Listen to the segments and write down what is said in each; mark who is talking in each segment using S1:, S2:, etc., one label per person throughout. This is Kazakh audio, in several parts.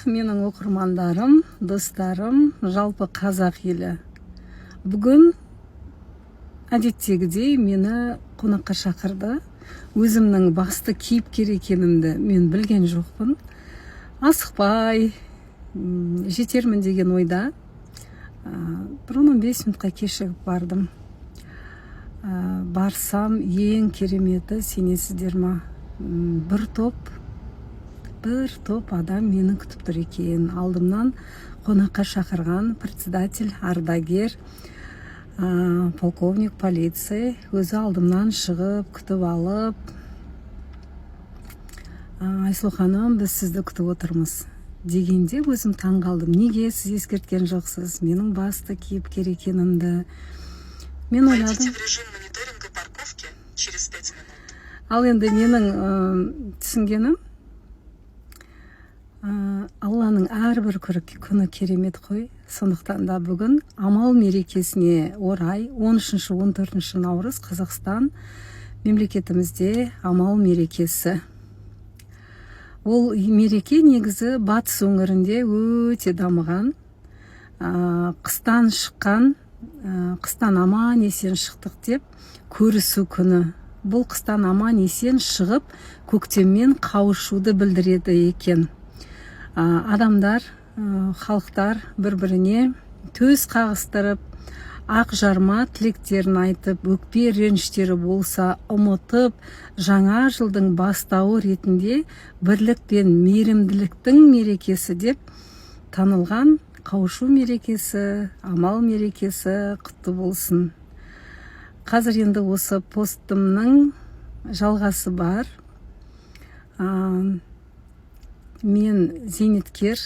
S1: менің оқырмандарым, достарым, жалпы қазақ елі. Бүгін әдеттегідей мені қонаққа шақырды. Өзімнің басты кейіпкер екенімді мен білген жоқпын. Асықпай жетермін деген ойда. Бір 15 минутқа кешігіп бардым. Барсам ең кереметі, сенесіздер ма? Бір топ адам мені күтіп тұр екен. Алдымнан қонаққа шақырған председатель, ардагер, полковник полиция өзі алдымнан шығып, күтіп алып, Айсұлу ханым, біз сізді күтіп отырмыз дегенде өзім таң қалдым. Неге сіз ескерткен жоқсыз менің басты кейіпкер екенімді? Мен ойладым.
S2: Войдите в режим мониторинга парковки через 5 минут.
S1: Ал енді менің түсінгенім, Алланың әрбір күні керемет қой. Сондықтан да бүгін Амал мерекесіне орай 13-14 наурыз Қазақстан мемлекетімізде Амал мерекесі. Ол мереке негізі батыс өңірінде өте дамыған. Қыстан аман есен шықтық деп көрісу күні. Бұл қыстан аман есен шығып, көктеммен қауышуды білдіреді екен. Адамдар, халықтар бір-біріне төс қағыстырып, ақ жарма тілектерін айтып, өкпе реніштері болса ұмытып, жаңа жылдың бастауы ретінде бірлік пен мейірімділіктің мерекесі деп танылған қауышу мерекесі, Амал мерекесі құтты болсын. Қазір енді осы постымның жалғасы бар. Мен зейнеткер,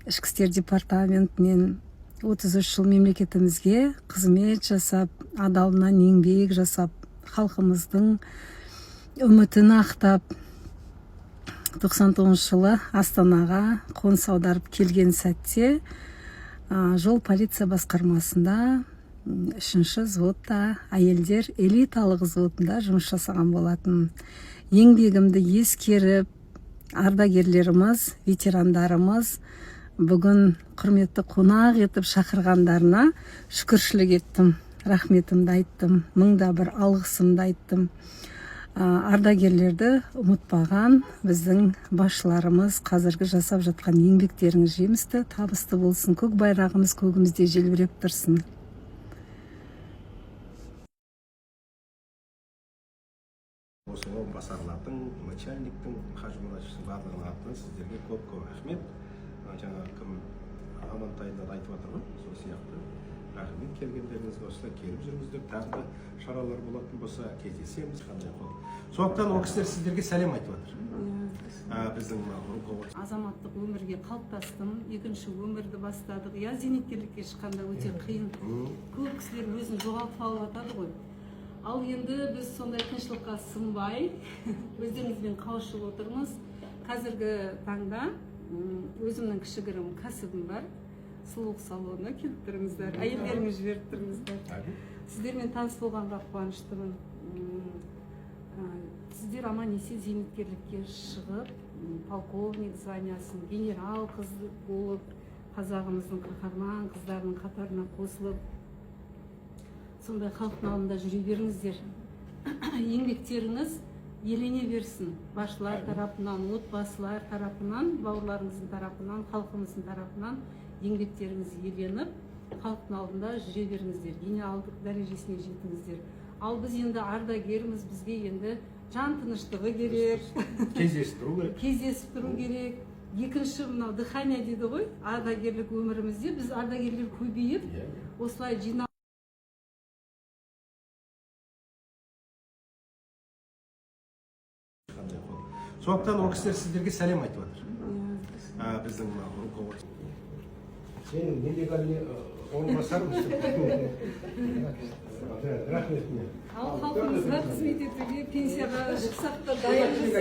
S1: ішкі істер департаментінен 33 жыл мемлекетімізге қызмет жасап, адалынан еңбек жасап, халқымыздың үмітін ақтап, 99 жылы Астанаға қоныс аударып келген сәтте жол полиция басқармасында 3-ші взводта, әйелдер элиталық взводында жұмыс жасаған болатын. Еңбегімді ескеріп, ардагерлеріміз, ветерандарымыз бүгін құрметті қонақ етіп шақырғандарына шүкіршілік еттім, рахметімді айттым, мыңда бір алғысымды айттым. Ардагерлерді ұмытпаған біздің басшыларымыз қазіргі жасап жатқан еңбектеріңіз жемісті, табысты болсын, көк байрағымыз көгімізде желбіреп тұрсын.
S3: Осы орынбасарлардың, начальниктің, қажымұрашының барлығының атынан сіздерге көп рахмет. Жаңа кім Амантайдан айтып жатыр ғой, сол сияқты рахмет келгендеріңізге, осылай келіп жүріңіздер, тағы да шаралар болатын болса кездесеміз, қандай қол. Сондықтан ол кісілер сіздерге сәлем айтып жатыр. Біздің руководство.
S1: Азаматтық өмірге қалыптастым, екінші өмірді бастадық. Зейнеткерлікке шыққанда өте қиын. Көп кісілер өзін жоғалтып алып жатады ғой. Ал енді біз сондай қиыншылыққа сынбай, өздеріңізбен қауышып отырмыз. Қазіргі таңда өзімнің кішігірім кәсібім бар. Сұлулық салонына келіп тұрыңыздар, әйелдеріңіз жіберіп тұрыңыздар. Сіздермен таныс болғанға қуаныштымын. Сіздер аман есен зейнеткерлікке шығып, полковник званиясын, генерал қыз болып, қазағымыздың қаһарман қыздарының қатарына қосылып, сондай халықтың алдында жүре беріңіздер. Еңбектеріңіз елене берсін. Басшылар тарапынан, отбасылар тарапынан, бауырларыңыздың тарапынан, халқымыздың тарапынан еңбектеріңіз еленіп, халықтың алдында жүре беріңіздер. Генералдық дәрежесіне жетіңіздер. Ал біз енді ардагеріміз, бізге енді жан тыныштығы керек. Кездесіп тұру керек. Екінші мынау дыхание дейді ғой, ардагерлік өмірімізде біз ардагерлер көбейіп, осылай жинап
S3: Сондықтан ол кісілер сіздерге сәлем айтып жатыр. Біздің руководство. Сенің нелегальный орынбасарымсың. Рахмет мне.
S1: Ал халқымызға қызмет етуге пенсияға шықсақ та дайынбыз.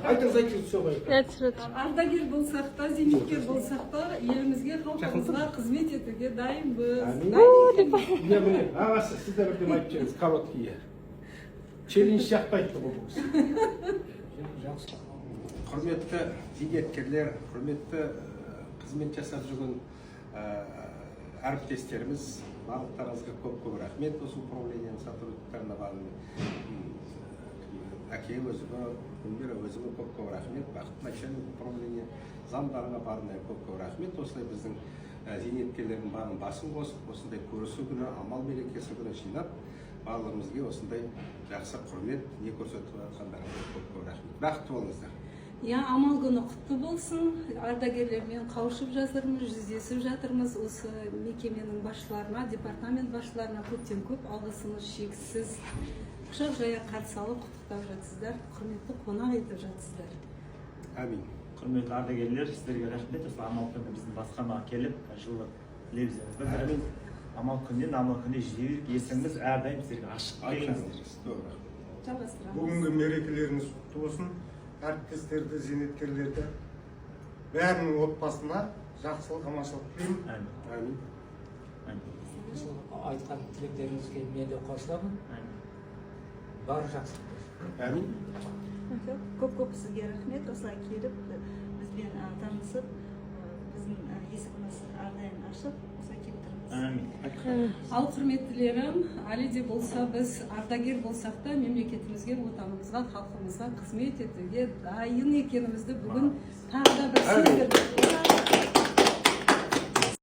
S3: Айтыңыз, все ғой.
S1: Ардагер болсақ та, зейнеткер болсақ та, елімізге, халқымызға қызмет етуге дайынбыз.
S3: Міне, ағасы, сіз де бірден айтып жүріңіз, короткий. Челлендж жақпайды бұл. құрметті зейнеткерлер, құрметті қызмет жасап жүрген әріптестеріміз, барлықтарыңызға көп рахмет. Осы управлениенің сотрудниктарына әке өзіме, Гүлмира өзіме көп рахмет. Бақыт начальник управления замдарына барына көп рахмет. Осылай біздің зейнеткерлердің барын басын қосып, осындай көрісу күні, амал мерекесі күні жинап, барлығымызға осындай жақсы құрмет не көрсетіп жатқандарыңызға көп рахмет. Бақытты болыңыздар.
S1: Амал күні құтты болсын. Ардагерлермен қауышып жатырмыз, жүздесіп жатырмыз. Осы мекеменің басшыларына, департамент басшыларына көптен көп алғысымыз шексіз. Құшақ жая қарсы алып құттықтап жатсыздар, құрметті қонақ етіп жатсыздар.
S3: Әмин.
S4: Құрметті ардагерлер, сіздерге рахмет. Осы амал күні біздің басқармаға келіп, жылы лебіздеріңізді білдіреміз. Амал күнде жиірек есіңіз әрдайым сіздерге ашық келіңіздер.
S1: Жалғастырамыз.
S5: Бүгінгі мерекелеріңіз құтты болсын. Әріптестерді, зейнеткерлерді, бәрінің отбасына жақсылық, аманшылық тілеймін.
S3: Әмин.
S6: Айтқан тілектеріңізге мен де қосыламын. Бары жақсылық болсын.
S3: Әмин.
S7: Көп сізге рахмет. Осылай келіп, бізбен танысып, біздің есігіміз әрдайым ашық, осылай келіп тұрмыз.
S1: Ал құрметтілерім, әлі де болса біз ардагер болсақ та мемлекетімізге, отанымызға, халқымызға қызмет етуге дайын екенімізді бүгін тағы да бір сездірдік.